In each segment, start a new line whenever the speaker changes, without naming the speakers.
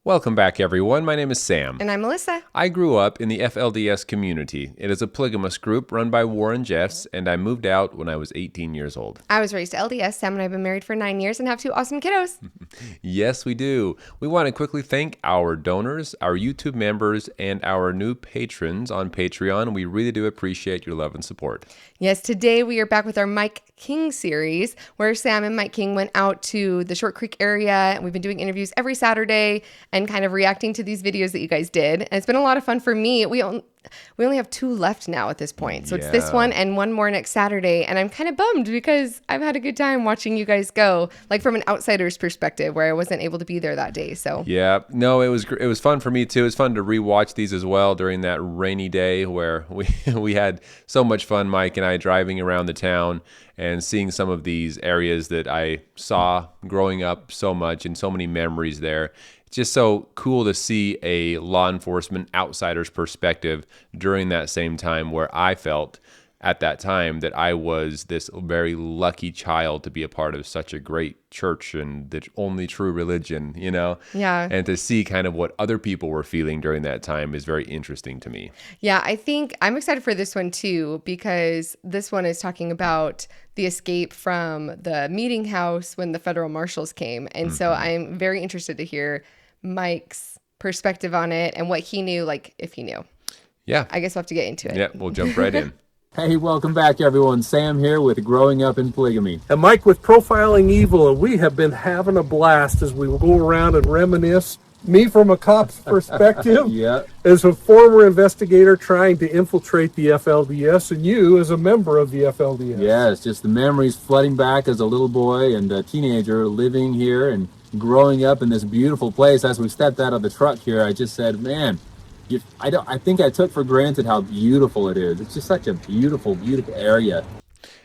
Welcome back, everyone. My name is Sam.
And I'm Melissa.
I grew up in the FLDS community. It is a polygamous group run by Warren Jeffs, and I moved out when I was 18 years old.
I was raised LDS. Sam and I have been married for 9 years and have 2 awesome kiddos.
Yes, we do. We want to quickly thank our donors, our YouTube members, and our new patrons on Patreon. We really do appreciate your love and support.
Yes, today we are back with our Mike King series, where Sam and Mike King went out to the Short Creek area, and we've been doing interviews every Saturday and kind of reacting to these videos that you guys did. And it's been a lot of fun for me. We only have 2 left now at this point. So it's this one and one more next Saturday. And I'm kind of bummed because I've had a good time watching you guys go, like from an outsider's perspective, where I wasn't able to be there that day. So
yeah, no, it was fun for me too. It was fun to rewatch these as well during that rainy day where we had so much fun, Mike and I, driving around the town and seeing some of these areas that I saw growing up so much and so many memories there. It's just so cool to see a law enforcement outsider's perspective during that same time where I felt at that time that I was this very lucky child to be a part of such a great church and the only true religion, you know?
Yeah.
And to see kind of what other people were feeling during that time is very interesting to me.
Yeah, I think I'm excited for this one too, because this one is talking about the escape from the meeting house when the federal marshals came. And so I'm very interested to hear Mike's perspective on it and what he knew, like if he knew.
Yeah.
I guess we'll have to get into it.
Yeah, we'll jump right in.
Hey, welcome back, everyone. Sam here with Growing Up in Polygamy.
And Mike with Profiling Evil, and we have been having a blast as we will go around and reminisce. Me from a cop's perspective,
Yeah.
as a former investigator trying to infiltrate the FLDS, and you as a member of the FLDS.
Yeah, it's just the memories flooding back as a little boy and a teenager living here and growing up in this beautiful place. As we stepped out of the truck here, I just said, man, I think I took for granted how beautiful it is. It's just such a beautiful, beautiful area.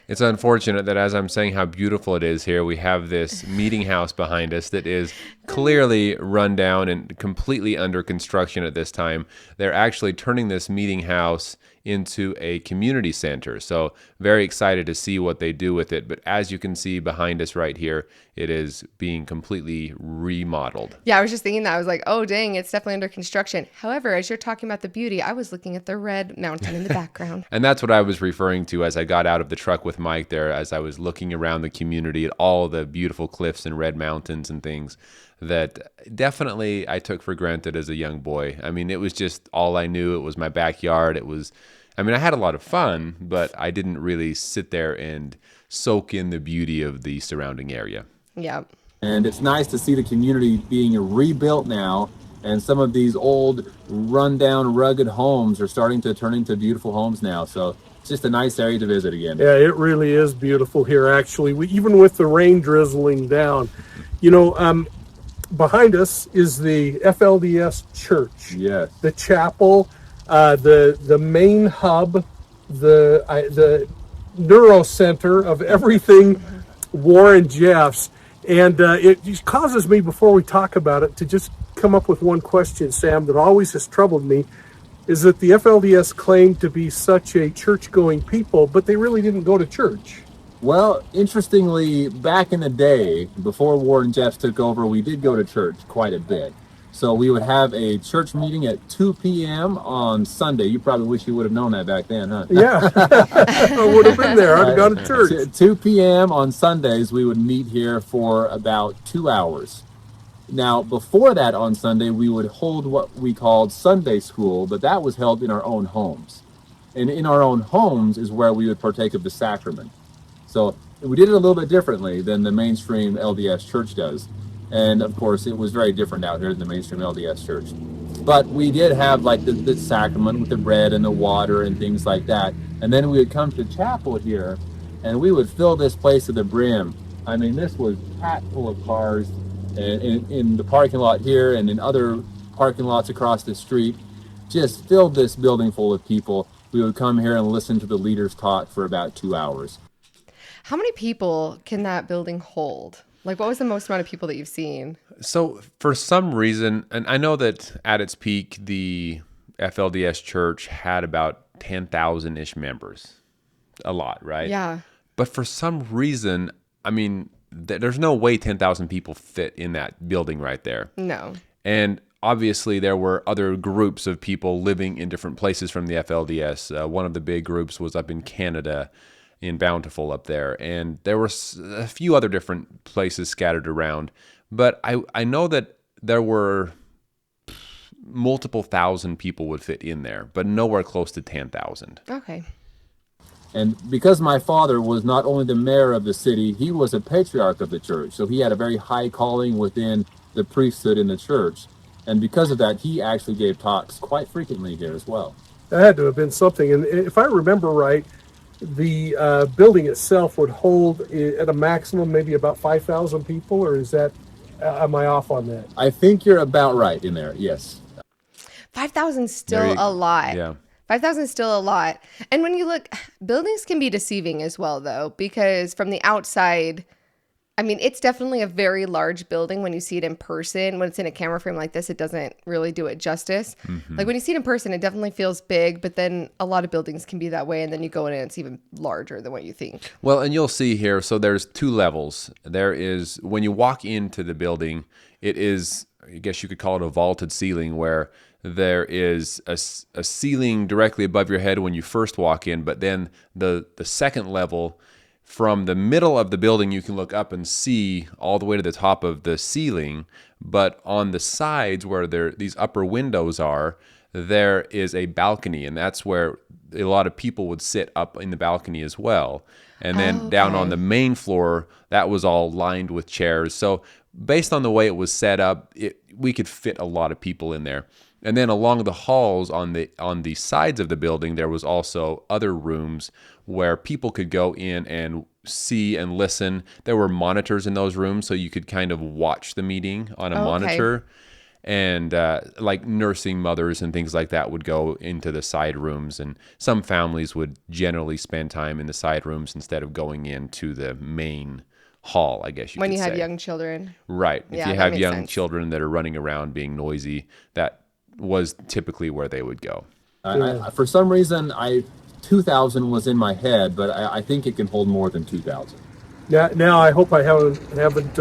It's unfortunate that as I'm saying how beautiful it is here, we have this meeting house behind us that is clearly run down and completely under construction at this time. They're actually turning this meeting house into a community center. So very excited to see what they do with it. But as you can see behind us right here, it is being completely remodeled.
Yeah, I was just thinking that. I was like, oh, dang, it's definitely under construction. However, as you're talking about the beauty, I was looking at the red mountain in the background.
And that's what I was referring to as I got out of the truck with Mike there, as I was looking around the community at all the beautiful cliffs and red mountains and things that definitely I took for granted as a young boy. I mean, it was just all I knew. It was my backyard. I had a lot of fun, but I didn't really sit there and soak in the beauty of the surrounding area.
Yeah.
And it's nice to see the community being rebuilt now. And some of these old, rundown, rugged homes are starting to turn into beautiful homes now. So it's just a nice area to visit again.
Yeah, it really is beautiful here, actually. Even with the rain drizzling down. You know, behind us is the FLDS church.
Yes.
The chapel, the main hub, the neuro center of everything Warren Jeffs. And it just causes me, before we talk about it, to just come up with one question, Sam, that always has troubled me, is that the FLDS claimed to be such a church-going people, but they really didn't go to church.
Well, interestingly, back in the day, before Warren Jeffs took over, we did go to church quite a bit. So we would have a church meeting at 2 p.m. on Sunday. You probably wish you would have known that back then, huh?
Yeah, I would have been there. I'd have gone to church.
2 p.m. on Sundays, we would meet here for about 2 hours. Now, before that on Sunday, we would hold what we called Sunday school, but that was held in our own homes. And in our own homes is where we would partake of the sacrament. So we did it a little bit differently than the mainstream LDS church does. And of course, it was very different out here in the mainstream LDS church. But we did have like the sacrament with the bread and the water and things like that. And then we would come to chapel here and we would fill this place to the brim. I mean, this was packed full of cars in the parking lot here and in other parking lots across the street. Just filled this building full of people. We would come here and listen to the leaders talk for about 2 hours.
How many people can that building hold? Like, what was the most amount of people that you've seen?
So for some reason, and I know that at its peak, the FLDS church had about 10,000-ish members. A lot, right?
Yeah.
But for some reason, I mean, there's no way 10,000 people fit in that building right there.
No.
And obviously, there were other groups of people living in different places from the FLDS. One of the big groups was up in Canada, in Bountiful up there. And there were a few other different places scattered around. But I know that there were multiple thousand people would fit in there, but nowhere close to 10,000.
Okay.
And because my father was not only the mayor of the city, he was a patriarch of the church. So he had a very high calling within the priesthood in the church. And because of that, he actually gave talks quite frequently here as well.
That had to have been something. And if I remember right, the building itself would hold at a maximum maybe about 5,000 people, or is that, am I off on that?
I think you're about right in there, yes.
5,000 still a lot.
Yeah.
5,000 is still a lot. And when you look, buildings can be deceiving as well, though, because from the outside, I mean, it's definitely a very large building when you see it in person. When it's in a camera frame like this, it doesn't really do it justice.
Mm-hmm.
Like when you see it in person, it definitely feels big, but then a lot of buildings can be that way. And then you go in and it's even larger than what you think.
Well, and you'll see here, so there's two levels. There is, when you walk into the building, it is, I guess you could call it a vaulted ceiling, where there is a ceiling directly above your head when you first walk in, but then the second level, from the middle of the building, you can look up and see all the way to the top of the ceiling. But on the sides where these upper windows are, there is a balcony, and that's where a lot of people would sit up in the balcony as well. And then down on the main floor, that was all lined with chairs. So based on the way it was set up, we could fit a lot of people in there. And then along the halls on the sides of the building, there was also other rooms where people could go in and see and listen. There were monitors in those rooms, so you could kind of watch the meeting on a monitor. And like nursing mothers and things like that would go into the side rooms. And some families would generally spend time in the side rooms instead of going into the main hall, I guess you could say.
When you have young children.
Right.
Yeah,
if you
that
have
makes
young
sense.
children that are running around being noisy, that was typically where they would go.
For some reason, 2,000 was in my head, but I think it can hold more than 2,000.
Now I hope I haven't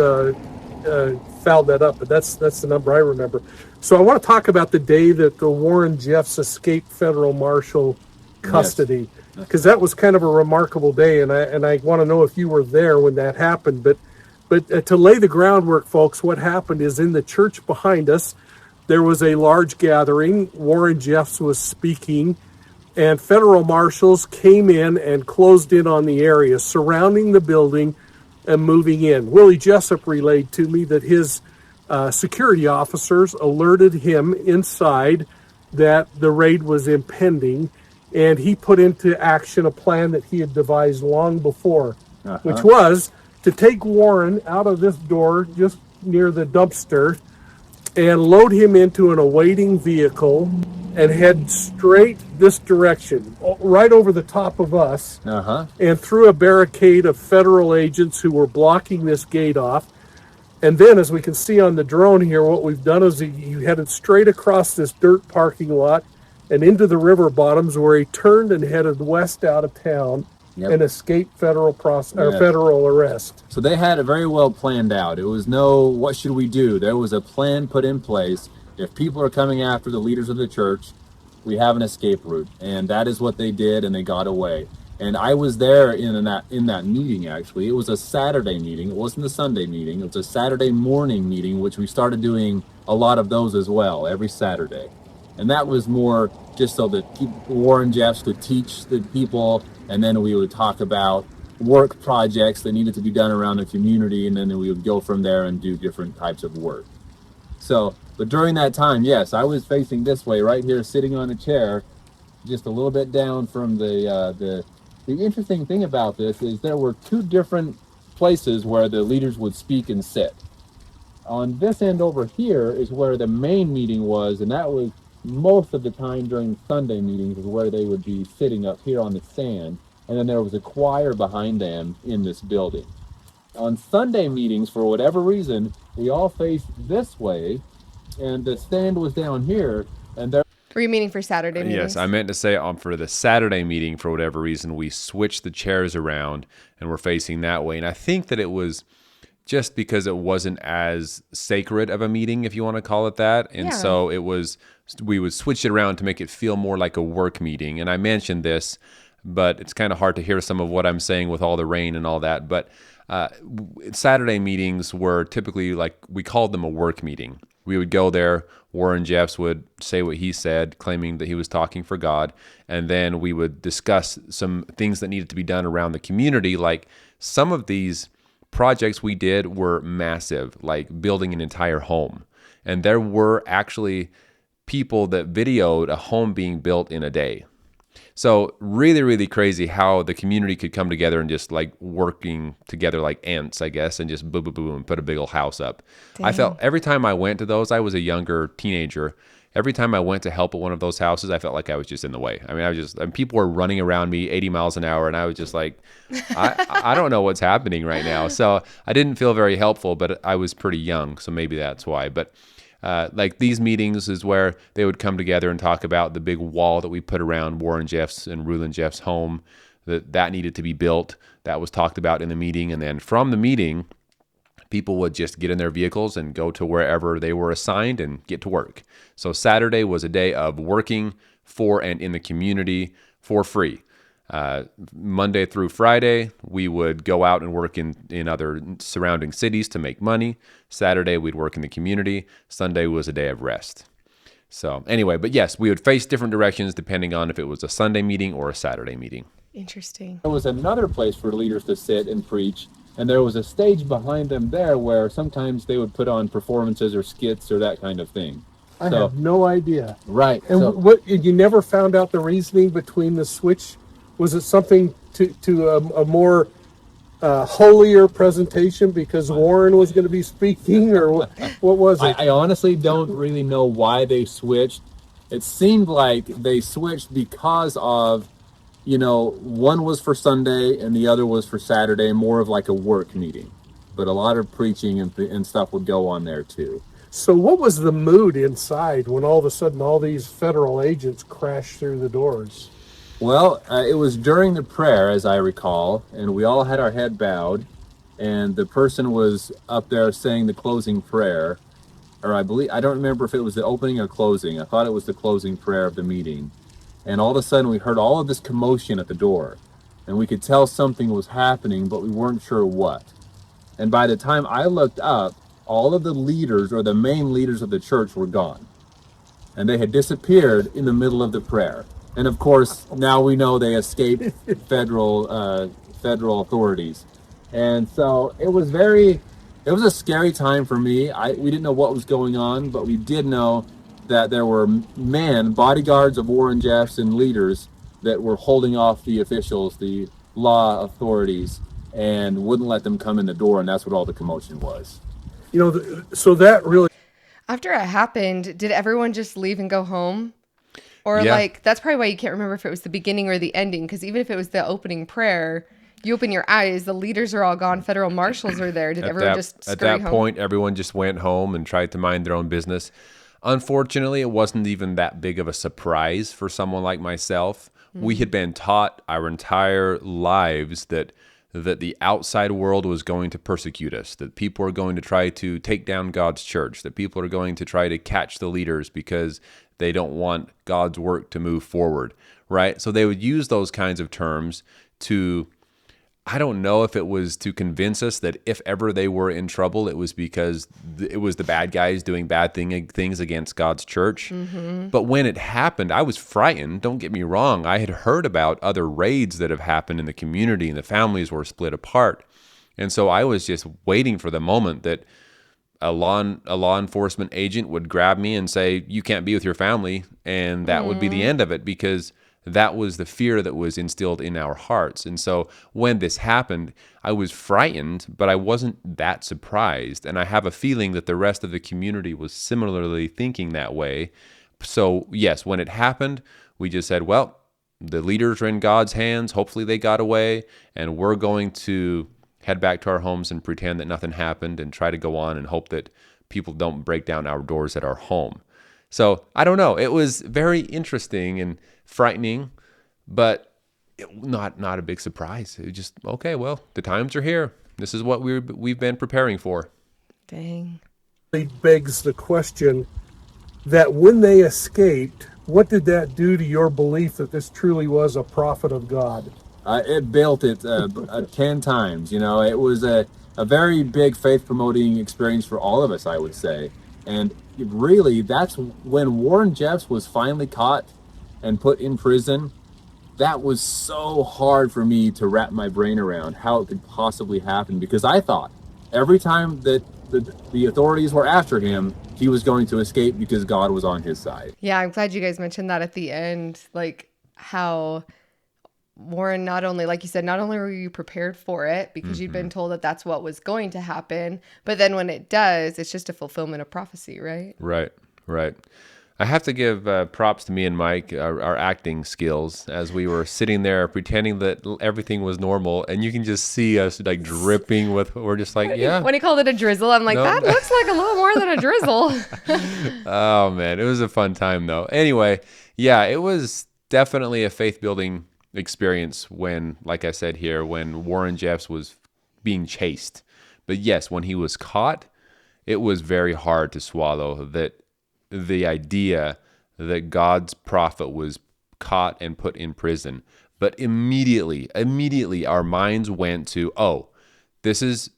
fouled that up, but that's the number I remember. So I want to talk about the day that the Warren Jeffs escaped federal marshal custody, because that was kind of a remarkable day, and I want to know if you were there when that happened. But to lay the groundwork, folks, what happened is in the church behind us, there was a large gathering. Warren Jeffs was speaking, and federal marshals came in and closed in on the area, surrounding the building and moving in. Willie Jessup relayed to me that his security officers alerted him inside that the raid was impending, and he put into action a plan that he had devised long before, which was to take Warren out of this door just near the dumpster and load him into an awaiting vehicle and head straight this direction, right over the top of us, and through a barricade of federal agents who were blocking this gate off. And then, as we can see on the drone here, what we've done is you headed straight across this dirt parking lot and into the river bottoms, where he turned and headed west out of town and escaped federal arrest.
So they had it very well planned out. It was no, what should we do? There was a plan put in place. If people are coming after the leaders of the church, we have an escape route. And that is what they did, and they got away. And I was there in that meeting, actually. It was a Saturday meeting. It wasn't a Sunday meeting. It was a Saturday morning meeting, which we started doing a lot of those as well, every Saturday. And that was more just so that Warren Jeffs could teach the people, and then we would talk about work projects that needed to be done around the community, and then we would go from there and do different types of work. So, but during that time, yes, I was facing this way, right here, sitting on a chair, just a little bit down from the interesting thing about this is there were two different places where the leaders would speak and sit. On this end over here is where the main meeting was, and that was most of the time during Sunday meetings is where they would be sitting up here on the stand, and then there was a choir behind them in this building. On Sunday meetings, for whatever reason, we all faced this way, and the stand was down here, and there.
Were you meaning for Saturday meetings?
Yes, I meant to say for the Saturday meeting, for whatever reason, we switched the chairs around and we're facing that way. And I think that it was just because it wasn't as sacred of a meeting, if you want to call it that. And
Yeah.
so we would switch it around to make it feel more like a work meeting. And I mentioned this, but it's kind of hard to hear some of what I'm saying with all the rain and all that. But Saturday meetings were typically like, we called them a work meeting. We would go there, Warren Jeffs would say what he said, claiming that he was talking for God, and then we would discuss some things that needed to be done around the community. Like some of these projects we did were massive, like building an entire home. And there were actually people that videoed a home being built in a day. So really, really crazy how the community could come together and just like working together like ants, I guess, and just boom, boom, boom, and put a big old house up.
Dang.
I felt every time I went to those, I was a younger teenager. Every time I went to help at one of those houses, I felt like I was just in the way. I mean, and people were running around me 80 miles an hour, and I was just like, I don't know what's happening right now. So I didn't feel very helpful, but I was pretty young, so maybe that's why. But like these meetings is where they would come together and talk about the big wall that we put around Warren Jeffs and Rulon Jeffs' home, that needed to be built. That was talked about in the meeting. And then from the meeting, people would just get in their vehicles and go to wherever they were assigned and get to work. So Saturday was a day of working for and in the community for free. Monday through Friday, we would go out and work in other surrounding cities to make money. Saturday, we'd work in the community. Sunday was a day of rest. So anyway, but yes, we would face different directions depending on if it was a Sunday meeting or a Saturday meeting.
Interesting.
There was another place for leaders to sit and preach, and there was a stage behind them there where sometimes they would put on performances or skits or that kind of thing.
I have no idea.
Right.
And what you never found out the reasoning between the switch? Was it something to a more holier presentation because Warren was going to be speaking, or what was it?
I honestly don't really know why they switched. It seemed like they switched because of, one was for Sunday and the other was for Saturday, more of like a work meeting. But a lot of preaching and stuff would go on there too.
So what was the mood inside when all of a sudden all these federal agents crashed through the doors?
Well, it was during the prayer, as I recall, and we all had our head bowed, and the person was up there saying the closing prayer, or I don't remember if it was the opening or closing. I thought it was the closing prayer of the meeting. And all of a sudden we heard all of this commotion at the door, and we could tell something was happening, but we weren't sure what. And by the time I looked up, all of the leaders, or the main leaders of the church, were gone. And they had disappeared in the middle of the prayer. And of course, now we know they escaped federal authorities. And so it was a scary time for me. We didn't know what was going on, but we did know that there were bodyguards of Warren Jeffs and leaders that were holding off the officials, the law authorities, and wouldn't let them come in the door. And that's what all the commotion was.
So that really...
After it happened, did everyone just leave and go home? Or
Yeah.
that's probably why you can't remember if it was the beginning or the ending, because even if it was the opening prayer, you open your eyes, the leaders are all gone, federal marshals are there. Did everyone just scurry
At that
home?
point, everyone just went home and tried to mind their own business. Unfortunately, it wasn't even that big of a surprise for someone like myself. We had been taught our entire lives that the outside world was going to persecute us, that people are going to try to take down God's church, that people are going to try to catch the leaders because they don't want God's work to move forward, right? So they would use those kinds of terms to, I don't know if it was to convince us that if ever they were in trouble, it was because it was the bad guys doing bad things against God's church. Mm-hmm. But when it happened, I was frightened. Don't get me wrong. I had heard about other raids that have happened in the community and the families were split apart. And so I was just waiting for the moment that a law enforcement agent would grab me and say, you can't be with your family. And that would be the end of it, because that was the fear that was instilled in our hearts. And so when this happened, I was frightened, but I wasn't that surprised. And I have a feeling that the rest of the community was similarly thinking that way. So yes, when it happened, we just said, well, the leaders are in God's hands. Hopefully they got away, and we're going to head back to our homes and pretend that nothing happened and try to go on and hope that people don't break down our doors at our home. So I don't know. It was very interesting and frightening, but not a big surprise. It was just, okay, well, the times are here. This is what we've been preparing for.
Dang.
It begs the question that when they escaped, what did that do to your belief that this truly was a prophet of God?
It built it 10 times. It was a very big faith promoting experience for all of us, I would say. And really, that's when Warren Jeffs was finally caught and put in prison. That was so hard for me to wrap my brain around how it could possibly happen, because I thought every time that the authorities were after him, he was going to escape because God was on his side.
Yeah, I'm glad you guys mentioned that at the end, like how Warren, not only, like you said, not only were you prepared for it because you'd been told that that's what was going to happen, but then when it does, it's just a fulfillment of prophecy, right?
Right. I have to give props to me and Mike, our acting skills, as we were sitting there pretending that everything was normal, and you can just see us like dripping with, we're just like, yeah.
When he called it a drizzle, I'm like,
No.
that looks like a little more than a drizzle.
Oh man, it was a fun time though. Anyway, yeah, it was definitely a faith building experience when, like I said here, when Warren Jeffs was being chased. But yes, when he was caught, it was very hard to swallow that the idea that God's prophet was caught and put in prison. But immediately our minds went to, oh, this is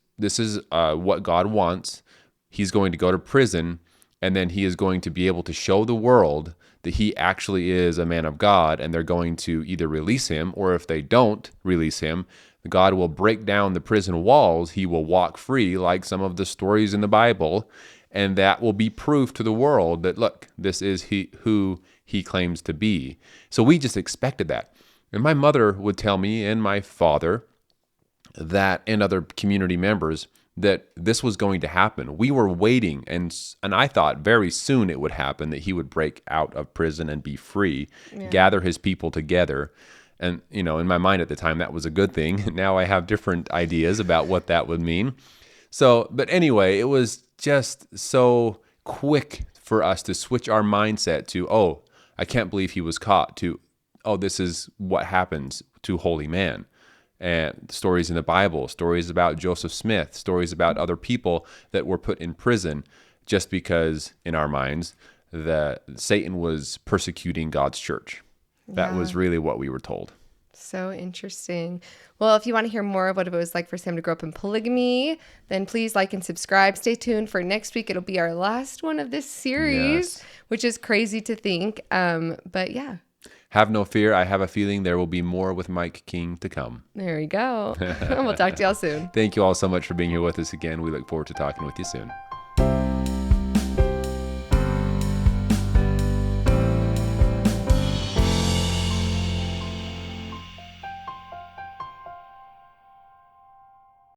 what God wants. He's going to go to prison, and then he is going to be able to show the world that he actually is a man of God, and they're going to either release him, or if they don't release him, God will break down the prison walls. He will walk free, like some of the stories in the Bible, and that will be proof to the world that, look, this is who he claims to be. So we just expected that. And my mother would tell me, and my father, that, and other community members, that this was going to happen. We were waiting, and I thought very soon it would happen, that he would break out of prison and be free, gather his people together. And, in my mind at the time, that was a good thing. Now I have different ideas about what that would mean. So, but anyway, it was just so quick for us to switch our mindset to, oh, I can't believe he was caught, to, oh, this is what happens to holy man. And stories in the Bible, stories about Joseph Smith, stories about other people that were put in prison just because, in our minds, that Satan was persecuting God's church. That was really what we were told.
So interesting. Well, if you want to hear more of what it was like for Sam to grow up in polygamy, then please like and subscribe. Stay tuned for next week. It'll be our last one of this series, which is crazy to think. But yeah.
Have no fear. I have a feeling there will be more with Mike King to come.
There we go. We'll talk to y'all soon.
Thank you all so much for being here with us again. We look forward to talking with you soon.